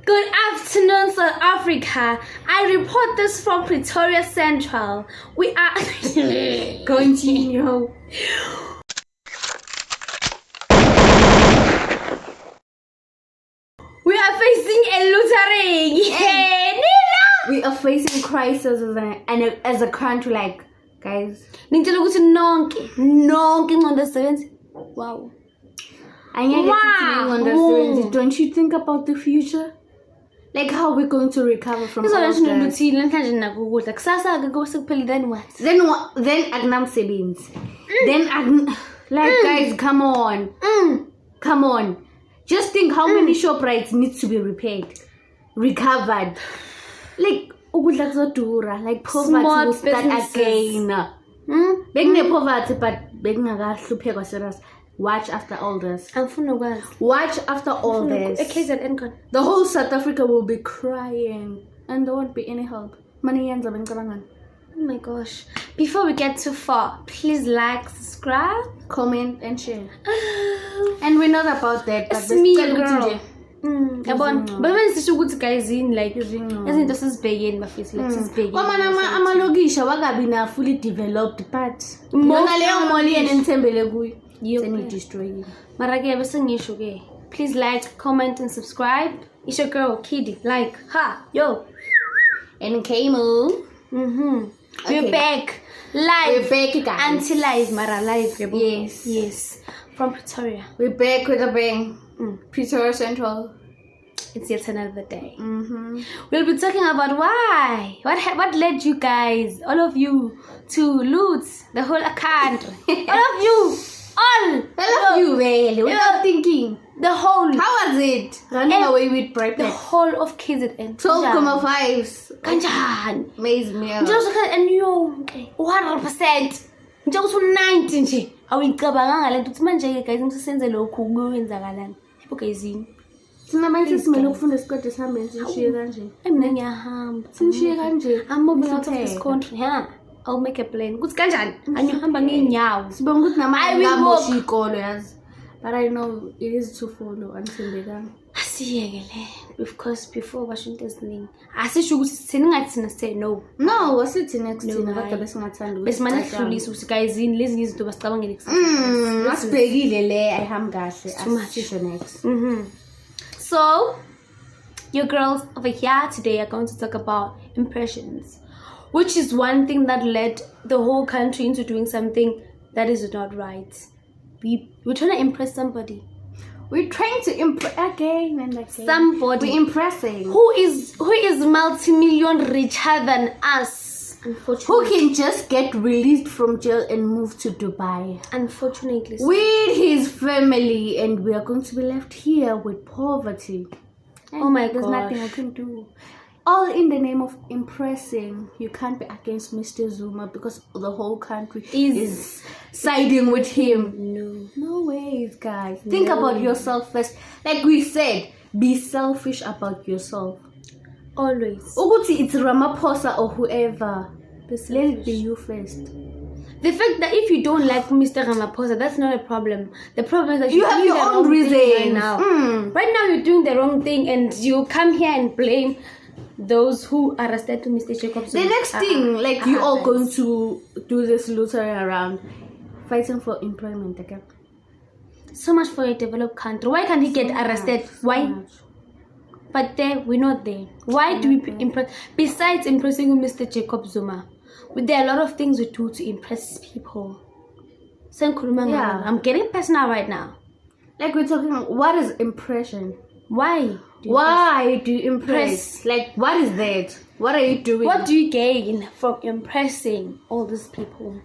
Good afternoon, South Africa. I report this from Pretoria Central. We are continue. We are facing a lootering. We are facing crisis as a country, like, guys. Wow. Don't you think about the future? Like how we're going to recover from all that. Then what? Then agnam savings. Then guys, come on. Come on. Just think how many ShopRites needs to be recovered. Like like poverty will start again. Being poverty, but serious. Watch after all this. Watch after all this. The whole South Africa will be crying and there won't be any help. Oh my gosh. Before we get too far, please like, subscribe, comment and share. And we're not about that, but it's me, girl. But when it's good guys in like isn't this is begin my face like this begin. Amalogisha wagabina fully developed, but you destroy. Please like, comment and subscribe. It's your girl Kiddy. Like, ha, yo. And Kamo. We're back live. We're back, guys. Anti-live, Mara live. Yes. From Pretoria. We're back with a bang. Pretoria Central. It's yet another day. We'll be talking about why. What led you guys, all of you, to loot the whole country. All of you. All of you, really. Without thinking. The whole. How was it? Running away with bribe. The whole of KZN. 12.5s. Kanjani. Amaze me. And you 100%. Njengokuthi 90 nje awuyicabanga ngale nto uthi manje guys ngisenze lokhu kuyenzakalani ebugayizini sina manje simele ukufunda isikole sihambe sishiye kanje mina ngiyahamba sishiye kanje I'm moving out of this country. I'll make a plan kuthi kanjani angihamba ngeenyawo sibonga ukuthi namanje ngamoshi ikolo yazi, but I know it is to follow anthembekanga asiyekele because before bashinto eziningi asisho ukuthi sithini ngathi sina say no wasithi next thina kade besingathanda besimane flulisa ukuthi guys yini lezi izinto basicabangele kusasa masibhekile le ayihamba kahle asisho next. So your girls over here today are going to talk about impressions, which is one thing that led the whole country into doing something that is not right. We're trying to impress somebody. We're trying to impress again and again. Somebody. We're impressing. Who is multi-million richer than us, unfortunately. Who can just get released from jail and move to Dubai. Unfortunately. With his family, and we are going to be left here with poverty. And oh my God. There's nothing I can do. All in the name of impressing. You can't be against Mr. Zuma because the whole country is siding with him. No ways, guys. Think about yourself first. Like we said, be selfish about yourself. Always. Uguti, it's Ramaphosa or whoever. Let it be you first. The fact that if you don't like Mr. Ramaphosa, that's not a problem. The problem is that you have your own reason right now. Right now you're doing the wrong thing and you come here and blame those who arrested Mr. Jacob Zuma. The next thing, like you all going to do this lottery around, fighting for employment again. So much for a developed country. Why can't he get arrested? Why? But there, we're not there. Why do we impress? Besides impressing Mr. Jacob Zuma, there are a lot of things we do to impress people. I'm getting personal right now. Like we're talking, what is impression? Why? Why do you impress? Like, what is that? What are you doing? What do you gain from impressing all these people?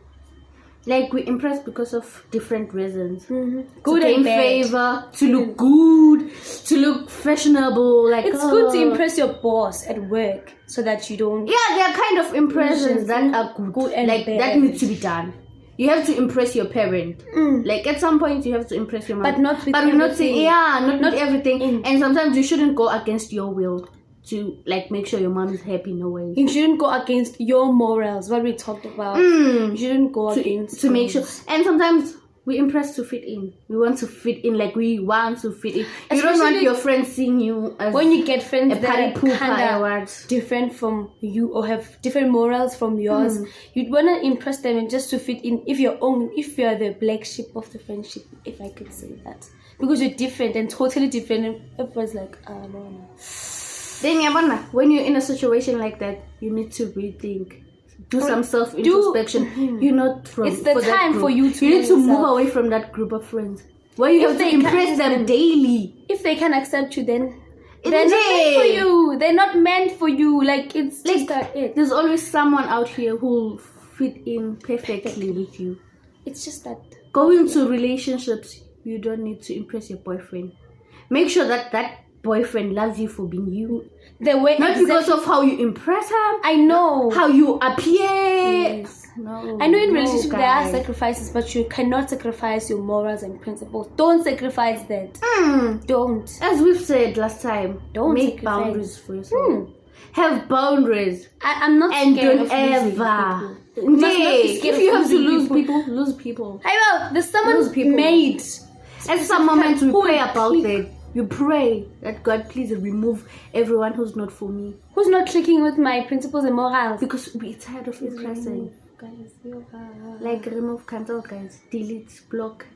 Like, we impress because of different reasons. Good to gain favor, to look good, to look fashionable. Like it's good to impress your boss at work so that you don't. Yeah, there are kind of impressions that are good and like bad. That needs to be done. You have to impress your parent. Like at some point you have to impress your mom. But not with everything. We're not saying not with everything. And sometimes you shouldn't go against your will to like make sure your mom is happy. No way. You shouldn't go against your morals. What we talked about. You shouldn't go against to make sure. And sometimes We impress to fit in. We want to fit in, like we want to fit in. You don't want Especially your friends seeing you as when you get friends a that party are pooper kind or of different from you or have different morals from yours. You'd want to impress them and just to fit in. If you're the black sheep of the friendship, if I could say that, because you're different and totally different, and everyone's like, no. Then when you're in a situation like that, you need to rethink. Do some self-introspection. You're not from. It's the for that time group. for you to. You need to move yourself. away from that group of friends. Where you have to impress them daily. If they can accept you, then they're not meant for you. They're not meant for you. Like it's just it. There's always someone out here who'll fit in perfectly with you. It's just that going to relationships, you don't need to impress your boyfriend. Make sure that boyfriend loves you for being you. The way not because of how you impress him. I know how you appear. Yes. No, I know in relationships there are sacrifices, but you cannot sacrifice your morals and principles. Don't sacrifice that. Don't. As we've said last time, don't make sacrifice. Boundaries for yourself. Have boundaries. I'm not and scared don't of ever. If you have to lose people, lose people. I know. There's someone made. At some moments we pray about it. You pray that God please remove everyone who's not for me. Who's not clicking with my principles and morals. Because we're tired of impressing. Like remove, cancel, guys. Delete, block.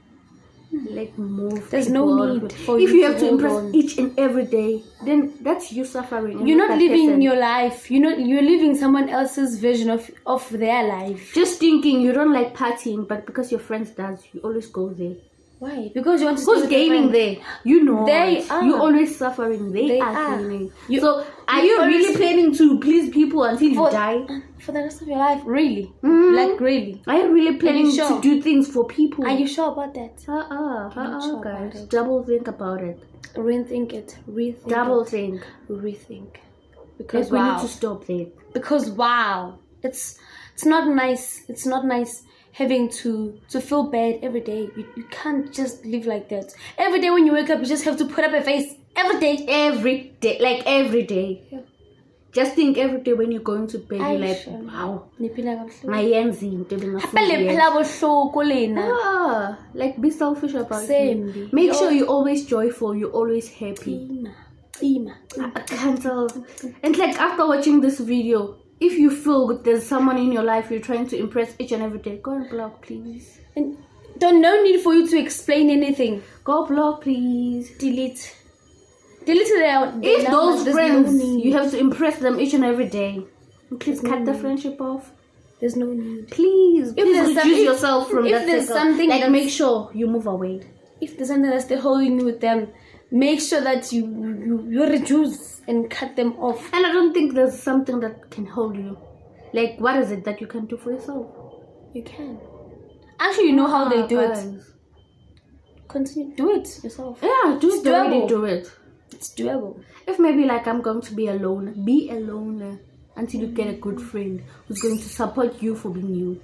Like move. There's no need for if you have to hold impress on. each and every day, then that's you suffering. You're not living your life. You're living someone else's version of their life. Just thinking you don't like partying, but because your friends does, you always go there. Why? Because you want to. Who's gaming there? You know. They are. You're always suffering. They are gaming. So are you always really planning to please people until you die? For the rest of your life, really? Like really? Are you really planning to do things for people? Are you sure about that? Guys. Double think about it. Rethink it. Rethink. Double think. Rethink. Because we need to stop there. Because it's not nice. It's not nice having to feel bad every day. You can't just live like that. Every day when you wake up, you just have to put up a face. Every day. Like every day. Yeah. Just think every day when you're going to bed, you're like, wow, my hands in. Like be selfish about it. Make sure you're always joyful, you're always happy. Cancel. And like after watching this video, if you feel there's someone in your life you're trying to impress each and every day, go and block, please. And no need for you to explain anything. Go block, please. Delete their if those friends you have to impress them each and every day, please cut the friendship off. There's no need. Please reduce yourself from that circle. Like make sure you move away. If there's something that's still holding you with them, make sure that you reduce and cut them off. And I don't think there's something that can hold you. Like what is it that you can do for yourself? You can. Actually, you know how they do it. Continue, do it yourself. Yeah, do it. It's doable. If maybe like I'm going to be alone, be alone until you get a good friend who's going to support you for being you.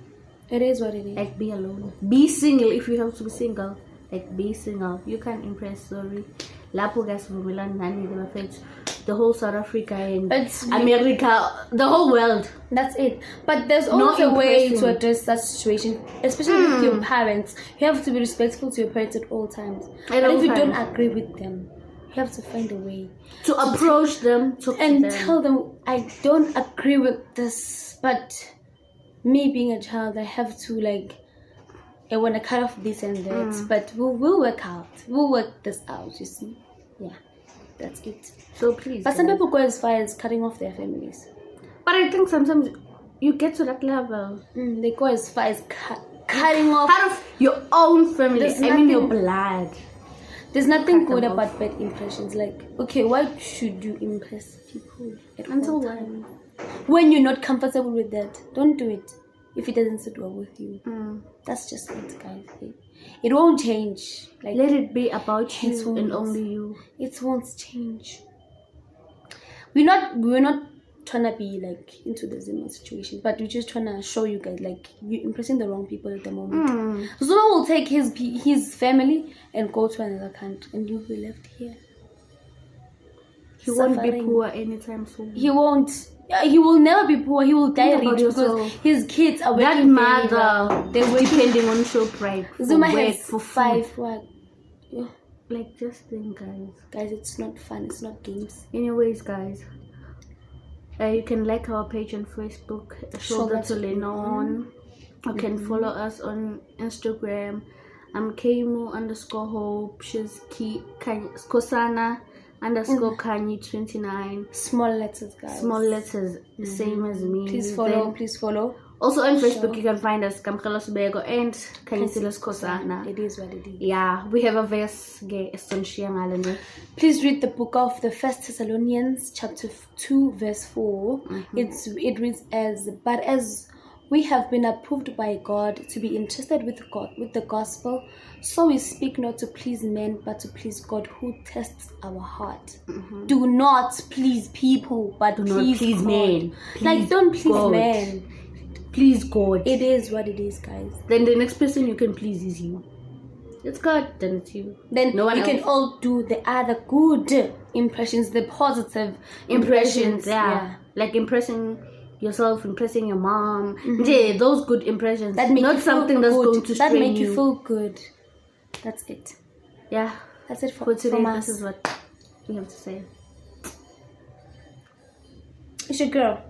It is what it is. Like be alone. Be single if you have to be single. Like be single. You can't impress, sorry. Lapo guys from Milan, Nani, they were fed the whole South Africa and America, the whole world. That's it. But there's always a way to address that situation, especially with your parents. You have to be respectful to your parents at all times. But if you don't agree with them, you have to find a way to approach them, and tell them, I don't agree with this, but me being a child, I have to I want to cut off this and that, but we'll work out. We'll work this out, you see. Yeah, that's it. So please. But some people go as far as cutting off their families. But I think sometimes you get to that level. They go as far as cutting off part of your own family. I mean your blood. There's nothing good about bad impressions. Like, okay, why should you impress people until when? When you're not comfortable with that, don't do it. If it doesn't sit well with you, that's just it, guys. It won't change. Let it be about you and only you. It won't change. We're not trying to be into the Zuma situation, but we're just trying to show you guys you're impressing the wrong people at the moment. Zuma will take his family and go to another country, and you'll be left here. He won't be poor anytime soon. He won't. Yeah, he will never be poor. He will die Think about rich because yourself. his kids are That working mother, They're working. depending on Shoprite. Zuma for work, has for 5. food. What? Yeah. Like, just think, guys. Guys, it's not fun. It's not games. Anyways, guys, you can like our page on Facebook, Shoulder to Lean On. You can follow us on Instagram. I'm Kamo _hope. She's Kosana _Khanyi 29. Small letters, guys. Small letters, same as me. Please follow. Then Please follow. also on Facebook, you can find us Kamkhelo Sibego and Kanyisilos Kosana. It is what it is. Yeah, we have a verse. Please read the book of the First Thessalonians, chapter 2, verse 4. It reads but as we have been approved by God to be entrusted with the gospel, so we speak not to please men, but to please God who tests our heart. Do not please people, but Do not please God. men. Like, don't please God. men. Please God. It is what it is, guys. Then the next person you can please is you. It's God, then it's you. Then no one you else. can all do the other good impressions, the positive impressions. Yeah. Like impressing yourself, impressing your mom. Yeah, those good impressions. That make not you feel something that's good. going to that strain make you feel good. That's it. Yeah. That's it For today, from this us. is what we have to say. It's your girl.